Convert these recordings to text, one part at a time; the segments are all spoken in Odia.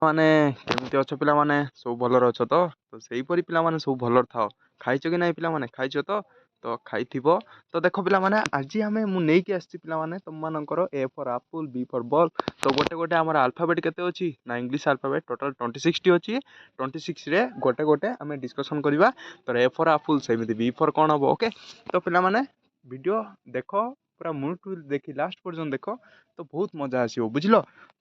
ମାନେ କେମିତି ଅଛ ପିଲାମାନେ? ସବୁ ଭଲରେ ଅଛ ତ? ତ ସେଇପରି ପିଲାମାନେ ସବୁ ଭଲରେ ଥାଅ। ଖାଇଛ କି ନାହିଁ ପିଲାମାନେ? ଖାଇଛ ତ? ତ ଖାଇଥିବ। ତ ଦେଖ ପିଲାମାନେ, ଆଜି ମୁଁ ନେଇକି ଆସିଛି ପିଲାମାନେ ତମମାନଙ୍କର A for apple, B for ball. ତ ଗୋଟେ ଆମର ଆଲଫାବେଟ୍ କେତେ ଅଛି ନା, ଇଂଲିଶ ଆଲଫାବେଟ୍ ଟୋଟାଲ୍ 26ଟି ଅଛି। 26ରେ ଗୋଟେ ଆମେ ଡିସ୍କସନ୍ କରିବା। ତ A ଫର୍ ଆପଲ୍, ସେମିତି B ଫର୍ କ'ଣ ହେବ? ଓକେ। ତ ପିଲାମାନେ ଭିଡ଼ିଓ ଦେଖ, ପୁରା ମୂଳଠୁ ଦେଖି ଲାଷ୍ଟ ପର୍ଯ୍ୟନ୍ତ ଦେଖ, ତ ବହୁତ ମଜା ଆସିବ, ବୁଝିଲ?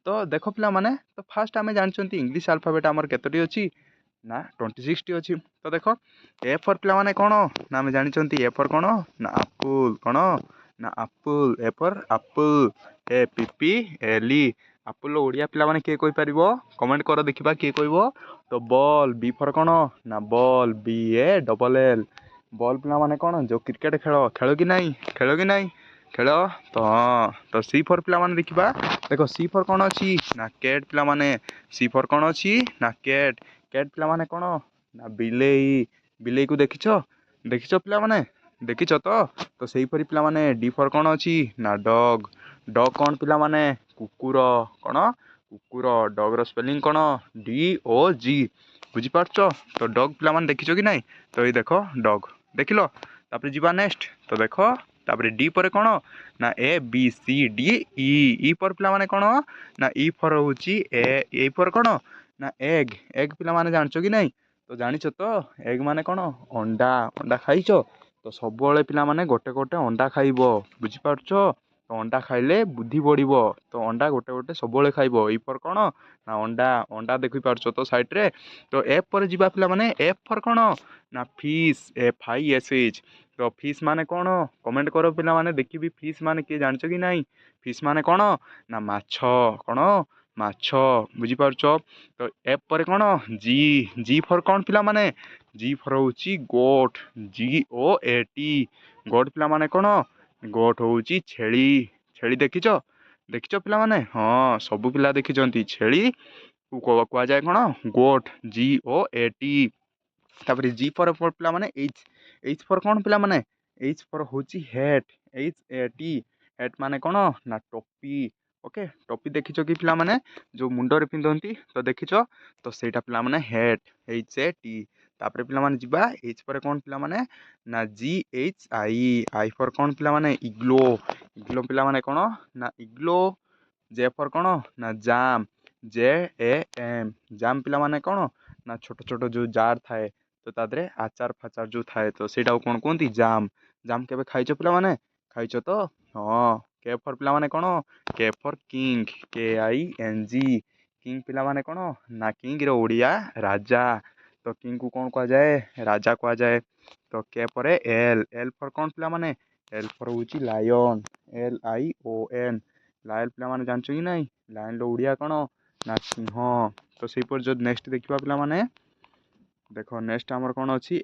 ତ ଦେଖ ପିଲାମାନେ, ତ ଫାଷ୍ଟ ଆମେ ଜାଣିଛନ୍ତି ଇଂଲିଶ ଆଲଫାବେଟ୍ ଆମର କେତୋଟି ଅଛି ନା 26ଟି ଅଛି। ତ ଦେଖ A ଫର୍ ପିଲାମାନେ କ'ଣ ନା, ଆମେ ଜାଣିଛନ୍ତି A ଫର୍ କ'ଣ ନା ଆପଲ୍, କ'ଣ ନା apple. A for apple, APPLE apple Odia ପିଲାମାନେ କିଏ କହିପାରିବ? କମେଣ୍ଟ କର ଦେଖିବା କିଏ କହିବ। ତ ବଲ୍, B ଫର୍ କ'ଣ ନା ବଲ୍, BALL ବଲ୍ ପିଲାମାନେ କ'ଣ, ଯେଉଁ କ୍ରିକେଟ୍ ଖେଳ କି ନାହିଁ? ଖେଳ। ତ ହଁ, ତ C ଫର୍ ପିଲାମାନେ ଦେଖିବା। ଦେଖ C ଫର୍ କ'ଣ ଅଛି ନା କ୍ୟାଟ୍ ପିଲାମାନେ। C ଫର୍ କ'ଣ ଅଛି ନା କ୍ୟାଟ୍ ପିଲାମାନେ କ'ଣ ନା ବିଲେଇକୁ ଦେଖିଛ ପିଲାମାନେ? ଦେଖିଛ ତ? ତ ସେଇପରି ପିଲାମାନେ D ଫର୍ କ'ଣ ଅଛି ନା ଡଗ୍ କ'ଣ ପିଲାମାନେ? କୁକୁର। କ'ଣ? କୁକୁର। ଡଗ୍ର ସ୍ପେଲିଂ କ'ଣ? DOG। ବୁଝିପାରୁଛ? ତ ଡଗ୍ ପିଲାମାନେ ଦେଖିଛ କି ନାହିଁ? ତ ଏଇ ଦେଖ ଡଗ୍ ଦେଖିଲ। ତାପରେ ଯିବା ନେକ୍ସଟ। ତ ଦେଖ ତାପରେ D ପରେ କ'ଣ ନା ABCDE ଫର୍ ପିଲାମାନେ କ'ଣ ନା E ଫର୍ ହେଉଛି ଏ ଫର୍ କ'ଣ ନା ଏଗ୍ ପିଲାମାନେ ଜାଣିଛ କି ନାହିଁ? ତ ଜାଣିଛ ତ? ଏଗ୍ ମାନେ କ'ଣ? ଅଣ୍ଡା ଖାଇଛ? ତ ସବୁବେଳେ ପିଲାମାନେ ଗୋଟେ ଅଣ୍ଡା ଖାଇବ, ବୁଝିପାରୁଛ? ତ ଅଣ୍ଡା ଖାଇଲେ ବୁଦ୍ଧି ବଢ଼ିବ। ତ ଅଣ୍ଡା ଗୋଟେ ସବୁବେଳେ ଖାଇବ। E ଫର୍ କ'ଣ ନା ଅଣ୍ଡା ଦେଖିପାରୁଛ ତ ସାଇଡ଼୍ରେ। ତ F ପରେ ଯିବା ପିଲାମାନେ। F ଫର୍ କ'ଣ ନା ଫିସ୍, FISH। ତ ଫିସ୍ ମାନେ କ'ଣ? କମେଣ୍ଟ କର ପିଲାମାନେ ଦେଖିବି। ଫିସ୍ ମାନେ କିଏ ଜାଣିଛ କି ନାହିଁ? ଫିସ୍ ମାନେ କ'ଣ ନା ମାଛ। କ'ଣ? ମାଛ। ବୁଝିପାରୁଛ? ତ F ପରେ କ'ଣ? G ଫର୍ କ'ଣ ପିଲାମାନେ? G ଫର୍ ହେଉଛି ଗୋଟ୍, GOAT। ଗୋଟ୍ ପିଲାମାନେ କ'ଣ? ଗୋଟ୍ ହେଉଛି ଛେଳି ଦେଖିଛ ପିଲାମାନେ? ହଁ, ସବୁ ପିଲା ଦେଖିଛନ୍ତି। ଛେଳି କୁହାଯାଏ କ'ଣ? ଗୋଟ୍, GOAT। ତାପରେ G ଫର୍ ପିଲାମାନେ H ଫର୍ କ'ଣ ପିଲାମାନେ? H ଫର୍ ହେଉଛି ହେଟ୍, HAT। ହେଟ୍ ମାନେ କ'ଣ ନା ଟୋପି। ଓକେ, ଟୋପି ଦେଖିଛ କି ପିଲାମାନେ? ଯେଉଁ ମୁଣ୍ଡରେ ପିନ୍ଧନ୍ତି, ତ ଦେଖିଛ? ତ ସେଇଟା ପିଲାମାନେ ହେଟ୍, HAT। ତାପରେ ପିଲାମାନେ ଯିବା H ପରେ କ'ଣ ପିଲାମାନେ ନା GHI ଫର୍ କ'ଣ ପିଲାମାନେ? ଇଗ୍ଲୋ ପିଲାମାନେ କ'ଣ ନା ଇଗ୍ଲୋ। J ଫର୍ କ'ଣ ନା ଜାମ୍, JAM। ଜାମ୍ ପିଲାମାନେ କ'ଣ ନା ଛୋଟ ଯେଉଁ ଜାର୍ ଥାଏ, ତ ତା ଦେହରେ ଆଚାର ଫାଚାର ଯେଉଁ ଥାଏ, ତ ସେଇଟାକୁ କ'ଣ କୁହନ୍ତି? ଜାମ୍ କେବେ ଖାଇଛ ପିଲାମାନେ? ଖାଇଛ ତ? ହଁ। K ଫର୍ ପିଲାମାନେ କ'ଣ? K for king, KING। King ପିଲାମାନେ କ'ଣ ନା କିଙ୍ଗର ଓଡ଼ିଆ ରାଜା। ତ କିଙ୍ଗକୁ କ'ଣ କୁହାଯାଏ? ରାଜା କୁହାଯାଏ। ତ K ପରେ L ଫର୍ କ'ଣ ପିଲାମାନେ? L ଫର୍ ହେଉଛି ଲାୟନ୍, LION। ଲାୟନ୍ ପିଲାମାନେ ଜାଣିଛ କି ନାହିଁ? ଲାୟନ୍ର ଓଡ଼ିଆ କ'ଣ ନା ସିଂହ। ତ ସେଇପରି ଯଦି ନେକ୍ସଟ ଦେଖିବା ପିଲାମାନେ, ଦେଖ ନେକ୍ସଟ ଆମର କ'ଣ ଅଛି?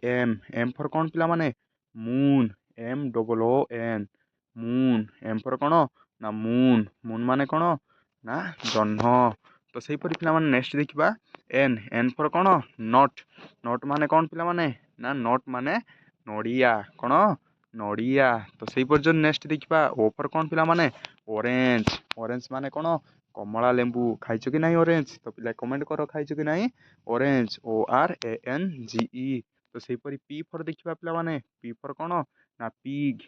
M ଫର୍ କ'ଣ ପିଲାମାନେ? Moon, MOON। Moon. M for କ'ଣ ନା ମୁନ୍ ମାନେ କ'ଣ ନା ଜହ୍ନ। ତ ସେଇପରି ପିଲାମାନେ ନେକ୍ସଟ ଦେଖିବା N ଫର୍ କ'ଣ? ନଟ୍ ମାନେ କ'ଣ ପିଲାମାନେ? ନା ନଟ୍ ମାନେ ନଡ଼ିଆ। କ'ଣ? ନଡ଼ିଆ। ତ ସେଇପରି ଯଦି ନେକ୍ସଟ ଦେଖିବା O ଫର୍ କ'ଣ ପିଲାମାନେ? ଅରେଞ୍ଜ ମାନେ କ'ଣ? କମଳା ଲେମ୍ବୁ। ଖାଇଛ କି ନାହିଁ ଅରେଞ୍ଜ? ତ ପିଲା କମେଣ୍ଟ କର ଖାଇଛ କି ନାହିଁ ଅରେଞ୍ଜ, ORANGE। ତ ସେଇପରି P ଫର୍ ଦେଖିବା ପିଲାମାନେ। P ଫର୍ କ'ଣ ନା PIG,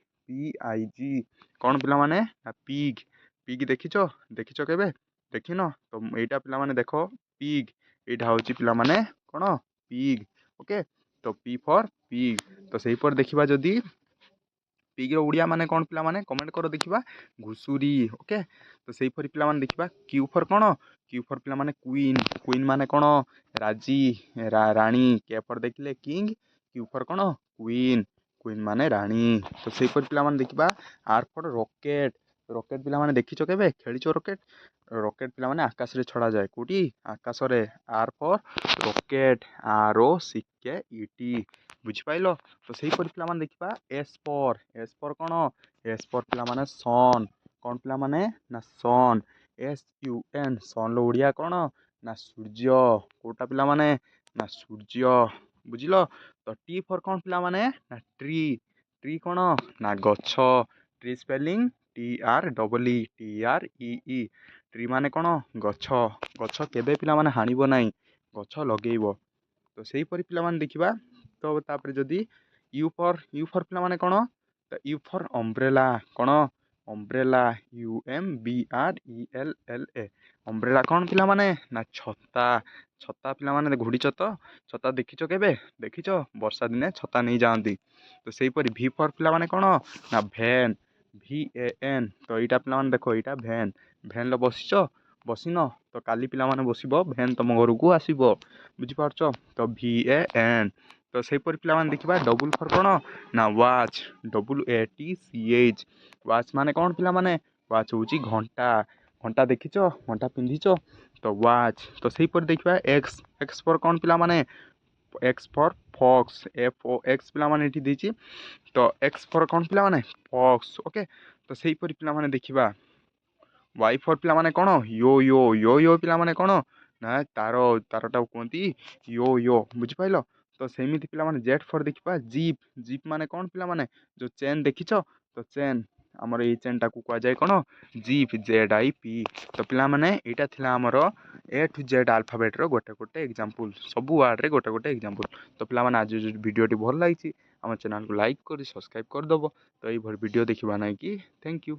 କ'ଣ ପିଲାମାନେ? ନା ପିଗ୍ ଦେଖିଛ କେବେ? ଦେଖିନ? ତ ଏଇଟା ପିଲାମାନେ ଦେଖ ପିଗ୍, ଏଇଟା ହେଉଛି ପିଲାମାନେ କ'ଣ? ପିଗ୍। ଓକେ। ତ P ଫର୍ ପିଗ୍। ତ ସେଇପରି ଦେଖିବା ଯଦି ପିଗ୍ର ଓଡ଼ିଆ ମାନେ କ'ଣ ପିଲାମାନେ? କମେଣ୍ଟ କର ଦେଖିବା। ଘୁଷୁରୀ। ଓକେ। ତ ସେଇପରି ପିଲାମାନେ ଦେଖିବା Q ଫର୍ କ'ଣ? Q ଫର୍ ପିଲାମାନେ କୁଇନ୍ ମାନେ କ'ଣ? ରାଣୀ। K ଫର୍ ଦେଖିଲେ କିଙ୍ଗ, Q ଫର୍ କ'ଣ? କୁଇନ୍ ମାନେ ରାଣୀ। ତ ସେଇପରି ପିଲାମାନେ ଦେଖିବା R ଫର୍ ରକେଟ୍ ପିଲାମାନେ ଦେଖିଛ କେବେ? ଖେଳିଛ ରକେଟ୍? ରକେଟ୍ ପିଲାମାନେ ଆକାଶରେ ଛଡ଼ାଯାଏ। କେଉଁଠି? ଆକାଶରେ। R for rocket, ROCKET। ବୁଝିପାରିଲ? ତ ସେଇପରି ପିଲାମାନେ ଦେଖିବା S ଫର୍ କ'ଣ? S ଫର୍ ପିଲାମାନେ ସନ୍। କ'ଣ ପିଲାମାନେ? ନା ସନ୍, SUN। ସନ୍ର ଓଡ଼ିଆ କ'ଣ? ନା ସୂର୍ଯ୍ୟ। କେଉଁଟା ପିଲାମାନେ? ନା ସୂର୍ଯ୍ୟ। ବୁଝିଲ? ତ T ଫର୍ କ'ଣ ପିଲାମାନେ? ନା ଟ୍ରି କ'ଣ? ନା ଗଛ। Tree spelling TREE। ଟ୍ରି ମାନେ କ'ଣ ଗଛ। ଗଛ କେବେ ପିଲାମାନେ ହାଣିବ ନାହିଁ, ଗଛ ଲଗେଇବ। ତ ସେଇପରି ପିଲାମାନେ ଦେଖିବା। ତ ତାପରେ ଯଦି ୟୁ ଫର୍ ପିଲାମାନେ କ'ଣ, ତ ୟୁ ଫର୍ ଅମ୍ବ୍ରେଲା। କ'ଣ ଅମ୍ବ୍ରେଲା, UMBRELLA। ଅମ୍ବ୍ରେଲା କ'ଣ ପିଲାମାନେ, ନା ଛତା। ଛତା ପିଲାମାନେ ଘୋଡ଼ିଛ ତ, ଛତା ଦେଖିଛ କେବେ? ଦେଖିଛ ବର୍ଷା ଦିନେ ଛତା ନେଇଯାଆନ୍ତି। ତ ସେଇପରି ଭି ଫର୍ ପିଲାମାନେ କ'ଣ, ନା ଭ୍ୟାନ୍, VAN। ତ ଏଇଟା ପିଲାମାନେ ଦେଖ, ଏଇଟା ଭ୍ୟାନ୍। ଭ୍ୟାନ୍ରେ ବସିଛ, ବସିନ ତ କାଲି ପିଲାମାନେ ବସିବ, ଭ୍ୟାନ୍ ତମ ଘରକୁ ଆସିବ। ବୁଝିପାରୁଛ? ତ VAN। ତ ସେଇପରି ପିଲାମାନେ ଦେଖିବା ଡବୁଲ୍ ଫର୍ କ'ଣ, ନା ୱାଚ୍, WATCH। ୱାଚ୍ ମାନେ କ'ଣ ପିଲାମାନେ, ୱାଚ୍ ହେଉଛି ଘଣ୍ଟା। ଘଣ୍ଟା ଦେଖିଛ, ଘଣ୍ଟା ପିନ୍ଧିଛ, ତ ୱାଚ୍। ତ ସେଇପରି ଦେଖିବା ଏକ୍ସ ଫର୍ କ'ଣ ପିଲାମାନେ, ଏକ୍ସ ଫର୍ ଫକ୍ସ, FOX ପିଲାମାନେ ଏଠି ଦେଇଛି। ତ ଏକ୍ସ ଫର୍ କ'ଣ ପିଲାମାନେ, ଫକ୍ସ। ଓକେ। ତ ସେଇପରି ପିଲାମାନେ ଦେଖିବା ୱାଇ ଫର୍ ପିଲାମାନେ କ'ଣ, ୟୋ ପିଲାମାନେ କ'ଣ, ନା ତାରଟାକୁ କୁହନ୍ତି ୟୋ। ବୁଝିପାରିଲ? ତ ସେମିତି ପିଲାମାନେ ଜେଡ୍ ଫର୍ ଦେଖିବା ଜିପ୍ ମାନେ କ'ଣ ପିଲାମାନେ, ଯେଉଁ ଚେନ୍ ଦେଖିଛ, ତ ଚେନ୍, ଆମର ଏଇ ଚେନ୍ଟାକୁ କୁହାଯାଏ କ'ଣ, ଜିପ୍, ZIP। ତ ପିଲାମାନେ ଏଇଟା ଥିଲା ଆମର A to Z ଆଲଫାବେଟ୍ର ଗୋଟେ ଏକ୍ଜାମ୍ପଲ୍, ସବୁ ୱାର୍ଡ଼ରେ ଗୋଟେ ଏକ୍ଜାମ୍ପଲ୍। ତ ପିଲାମାନେ ଆଜି ଯଦି ଭିଡ଼ିଓଟି ଭଲ ଲାଗିଛି ଆମ ଚ୍ୟାନେଲ୍କୁ ଲାଇକ୍ କରି ସବସ୍କ୍ରାଇବ୍ କରିଦେବ। ତ ଏଇଭଳି ଭିଡ଼ିଓ ଦେଖିବା ନାହିଁ କି। Thank you.